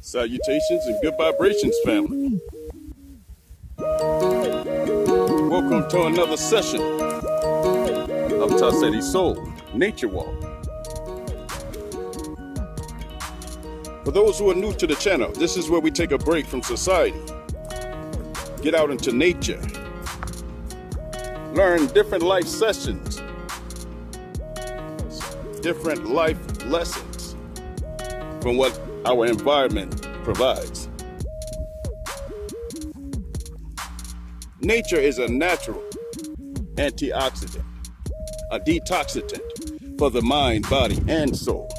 Salutations and good vibrations, family. Welcome to another session of Tassetti's Soul Nature Walk. For those who are new to the channel, this is where we take a break from society, get out into nature, learn different life sessions, different life lessons from what our environment provides. Nature is a natural antioxidant, a detoxicant for the mind, body, and soul.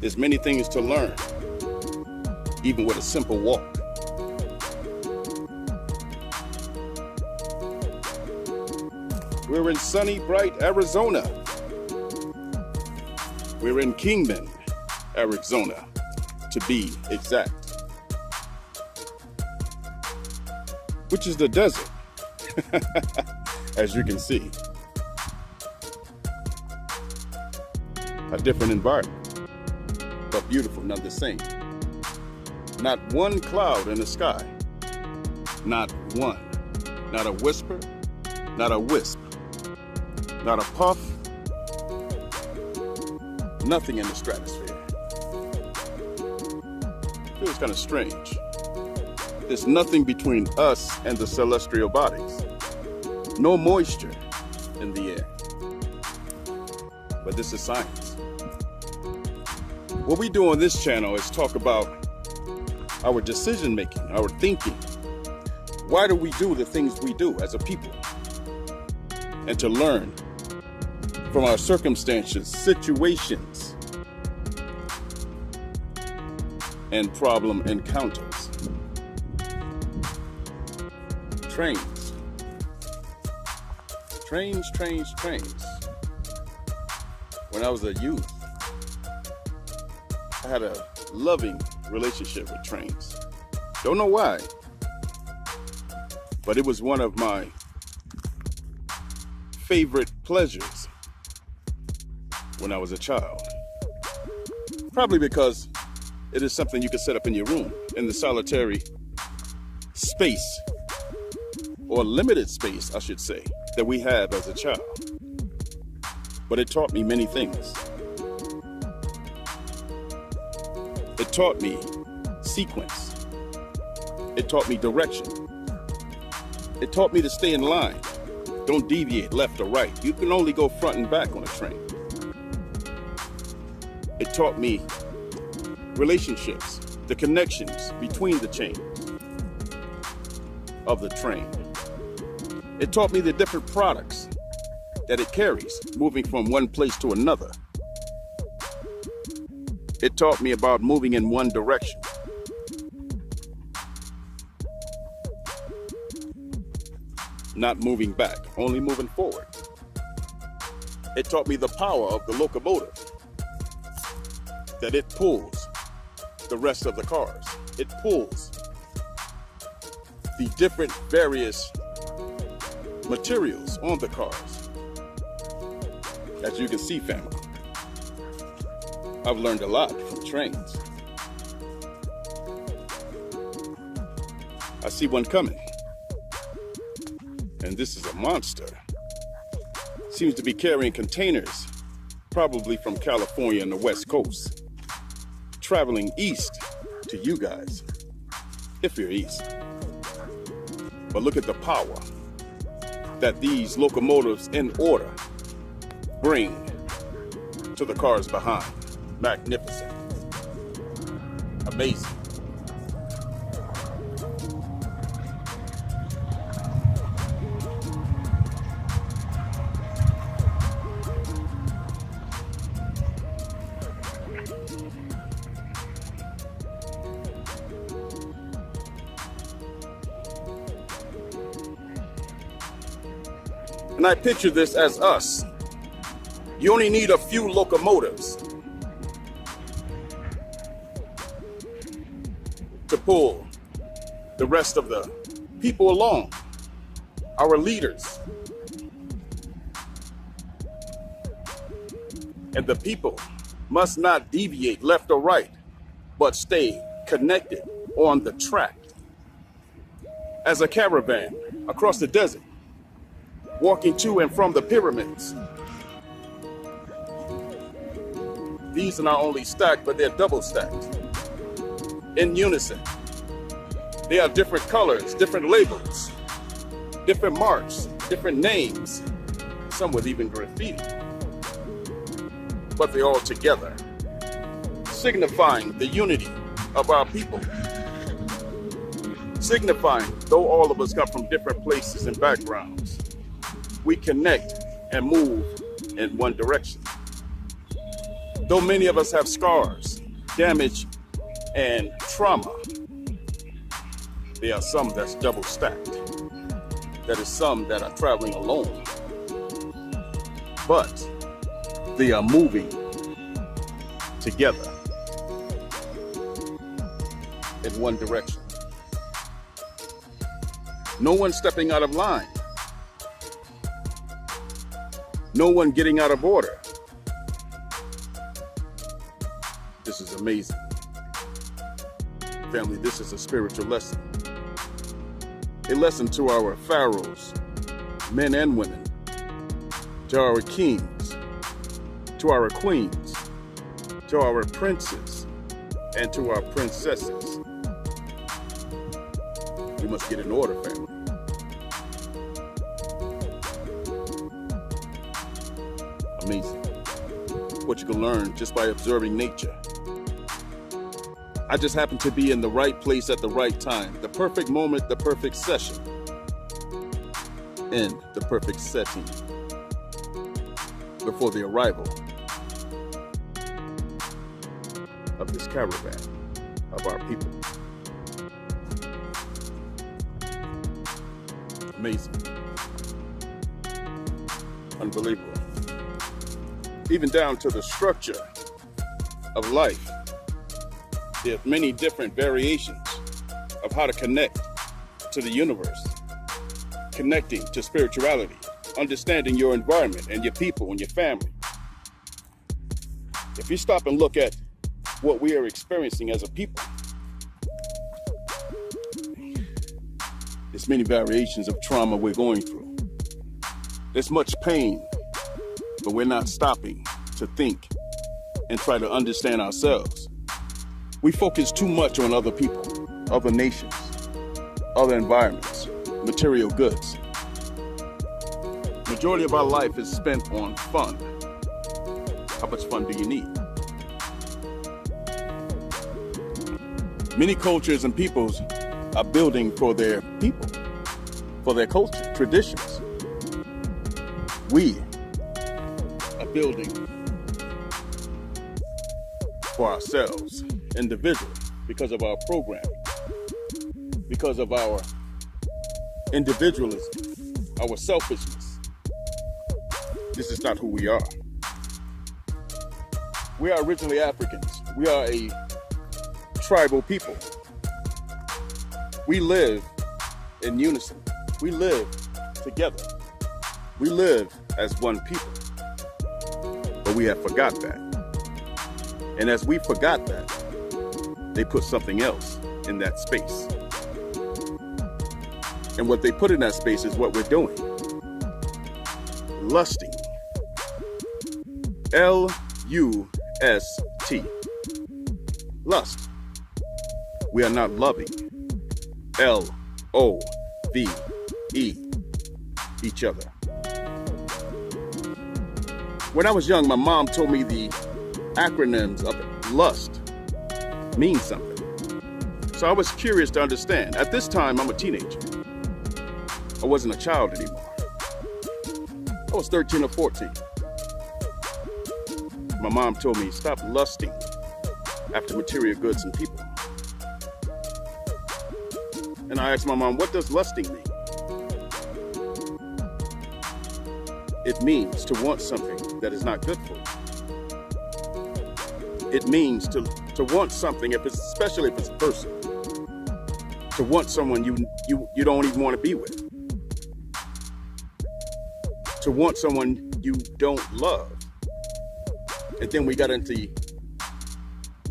There's many things to learn, even with a simple walk. We're in sunny, bright Arizona. We're in Kingman, Arizona, to be exact, which is the desert, as you can see. A different environment, but beautiful none the same. Not one cloud in the sky, not one, not a whisper, not a wisp, not a puff, nothing in the stratosphere. Feels kind of strange. There's nothing between us and the celestial bodies. No moisture in the air. But this is science. What we do on this channel is talk about our decision making, our thinking. Why do we do the things we do as a people? And to learn from our circumstances, situations, and problem encounters. Trains. Trains. When I was a youth, I had a loving relationship with trains. Don't know why, but it was one of my favorite pleasures when I was a child. Probably because it is something you could set up in your room in the solitary space, or limited space, I should say, that we have as a child. But it taught me many things. It taught me sequence. It taught me direction. It taught me to stay in line. Don't deviate left or right. You can only go front and back on a train. It taught me relationships, the connections between the chains of the train. It taught me the different products that it carries, moving from one place to another. It taught me about moving in one direction. Not moving back, only moving forward. It taught me the power of the locomotive, that it pulls the rest of the cars. It pulls the different various materials on the cars. As you can see, family, I've learned a lot from trains. I see one coming, and this is a monster. Seems to be carrying containers, probably from California and the West Coast, traveling east to you guys, if you're east. But look at the power that these locomotives in order bring to the cars behind. Magnificent. Amazing. And I picture this as us. You only need a few locomotives to pull the rest of the people along, our leaders. And the people must not deviate left or right, but stay connected on the track. As a caravan across the desert, walking to and from the pyramids. These are not only stacked, but they're double stacked. In unison. They are different colors, different labels, different marks, different names, some with even graffiti. But they're all together, signifying the unity of our people. Signifying, though all of us come from different places and backgrounds, we connect and move in one direction. Though many of us have scars, damage, and trauma, there are some that's double stacked. That is some that are traveling alone. But they are moving together in one direction. No one stepping out of line. No one getting out of order. This is amazing. Family, this is a spiritual lesson. A lesson to our pharaohs, men and women, to our kings, to our queens, to our princes, and to our princesses. We must get in order, family. Amazing. What you can learn just by observing nature. I just happened to be in the right place at the right time. The perfect moment, the perfect session, and the perfect setting before the arrival of this caravan of our people. Amazing. Unbelievable. Even down to the structure of life. There are many different variations of how to connect to the universe, connecting to spirituality, understanding your environment and your people and your family. If you stop and look at what we are experiencing as a people, there's many variations of trauma we're going through. There's much pain, but we're not stopping to think and try to understand ourselves. We focus too much on other people, other nations, other environments, material goods. Majority of our life is spent on fun. How much fun do you need? Many cultures and peoples are building for their people, for their culture, traditions. We are building for ourselves, individually, because of our programming, because of our individualism, our selfishness. This is not who we are. We are originally Africans. We are a tribal people. We live in unison. We live together. We live as one people. But we have forgot that. And as we forgot that, they put something else in that space. And what they put in that space is what we're doing. Lusting. L-U-S-T. Lust. We are not loving. L-O-V-E. Each other. When I was young, my mom told me the acronyms of lust mean something. So I was curious to understand. At this time, I'm a teenager. I wasn't a child anymore. I was 13 or 14. My mom told me, stop lusting after material goods and people. And I asked my mom, what does lusting mean? It means to want something that is not good for you. It means to want something, especially if it's a person, to want someone you don't even want to be with, to want someone you don't love. And then we got into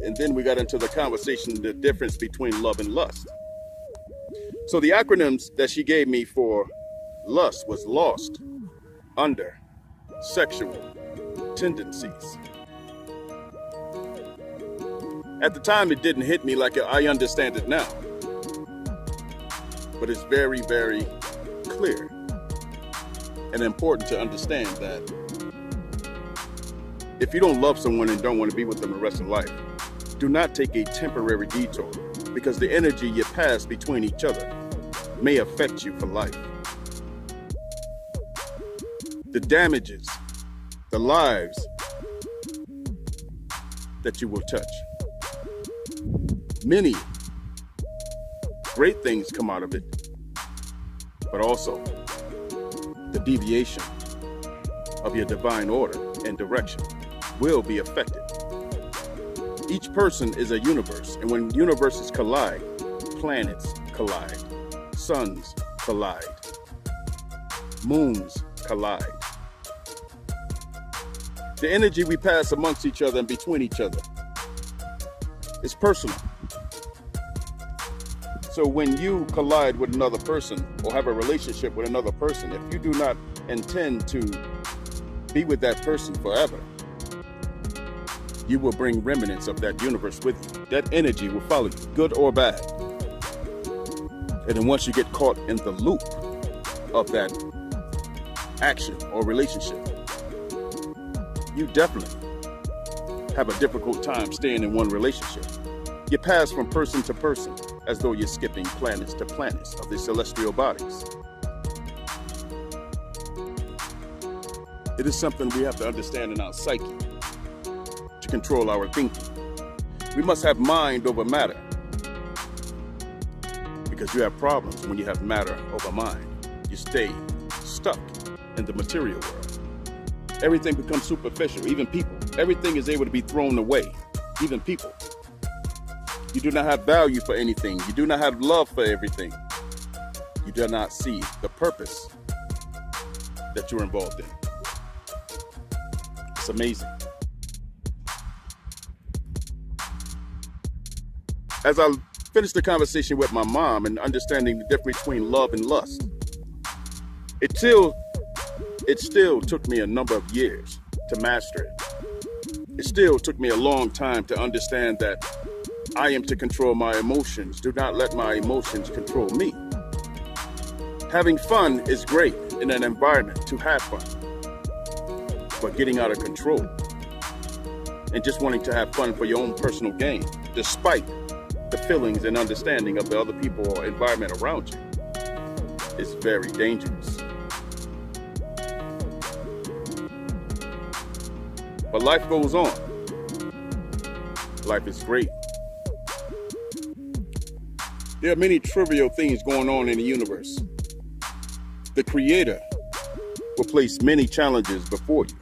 and then we got into the conversation, the difference between love and lust. So the acronyms that she gave me for lust was lost, under, sexual, tendencies. At the time, it didn't hit me like I understand it now. But it's very, very clear and important to understand that if you don't love someone and don't want to be with them the rest of life, do not take a temporary detour, because the energy you pass between each other may affect you for life. The damages, the lives that you will touch. Many great things come out of it, but also the deviation of your divine order and direction will be affected. Each person is a universe, and when universes collide, planets collide, suns collide, moons collide. The energy we pass amongst each other and between each other is personal. So when you collide with another person or have a relationship with another person, if you do not intend to be with that person forever, you will bring remnants of that universe with you. That energy will follow you, good or bad. And then once you get caught in the loop of that action or relationship, you definitely have a difficult time staying in one relationship. You pass from person to person as though you're skipping planets to planets of the celestial bodies. It is something we have to understand in our psyche to control our thinking. We must have mind over matter, because you have problems when you have matter over mind. You stay stuck in the material world. Everything becomes superficial, even people. Everything is able to be thrown away, even people. You do not have value for anything. You do not have love for everything. You do not see the purpose that you're involved in. It's amazing. As I finished the conversation with my mom and understanding the difference between love and lust, it still took me a number of years to master it. It still took me a long time to understand that I am to control my emotions. Do not let my emotions control me. Having fun is great in an environment to have fun, but getting out of control and just wanting to have fun for your own personal gain, despite the feelings and understanding of the other people or environment around you, is very dangerous. But life goes on. Life is great. There are many trivial things going on in the universe. The Creator will place many challenges before you.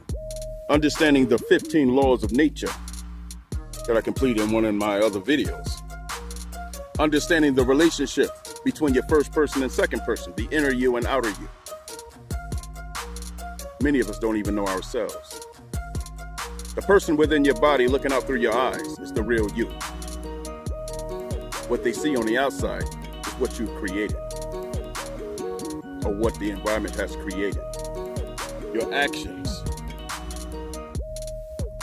Understanding the 15 laws of nature that I completed in one of my other videos. Understanding the relationship between your first person and second person, the inner you and outer you. Many of us don't even know ourselves. The person within your body looking out through your eyes is the real you. What they see on the outside is what you've created, or what the environment has created. Your actions,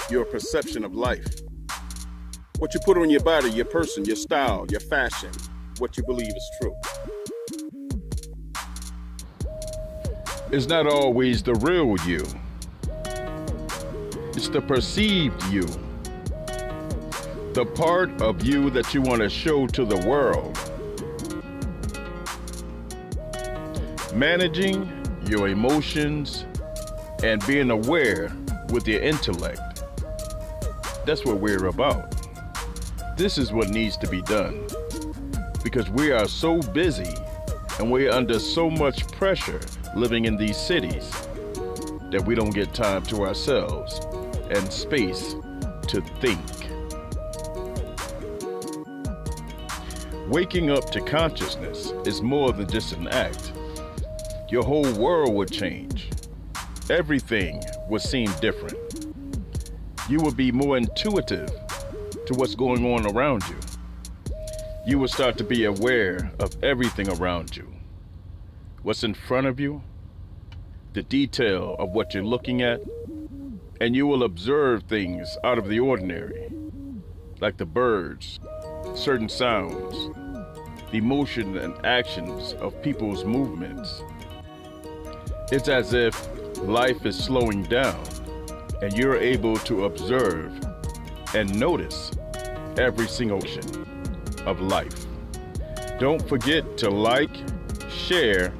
your perception of life, what you put on your body, your person, your style, your fashion, what you believe is true. It's not always the real you. It's the perceived you. The part of you that you want to show to the world. Managing your emotions and being aware with your intellect. That's what we're about. This is what needs to be done, because we are so busy and we're under so much pressure living in these cities that we don't get time to ourselves and space to think. Waking up to consciousness is more than just an act. Your whole world would change. Everything would seem different. You would be more intuitive to what's going on around you. You will start to be aware of everything around you, what's in front of you, the detail of what you're looking at, and you will observe things out of the ordinary, like the birds, certain sounds, the motion and actions of people's movements. It's as if life is slowing down and you're able to observe and notice every single action of life. Don't forget to like, share,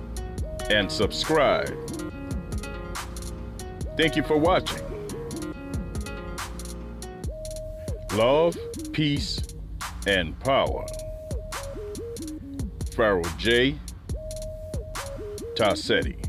and subscribe. Thank you for watching. Love, peace, and power. Pharaoh J. Tassetti.